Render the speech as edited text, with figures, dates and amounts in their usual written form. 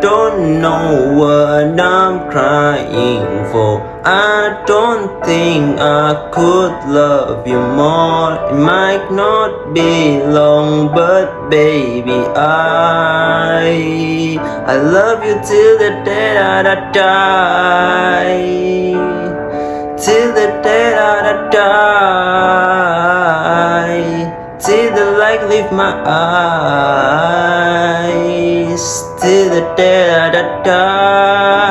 don't know what I'm crying for. I don't think I could love you more. It might not be long, but baby, I love you till the day that I die. Till the day that I die. Till the light leave my eyes. Till the day that I die.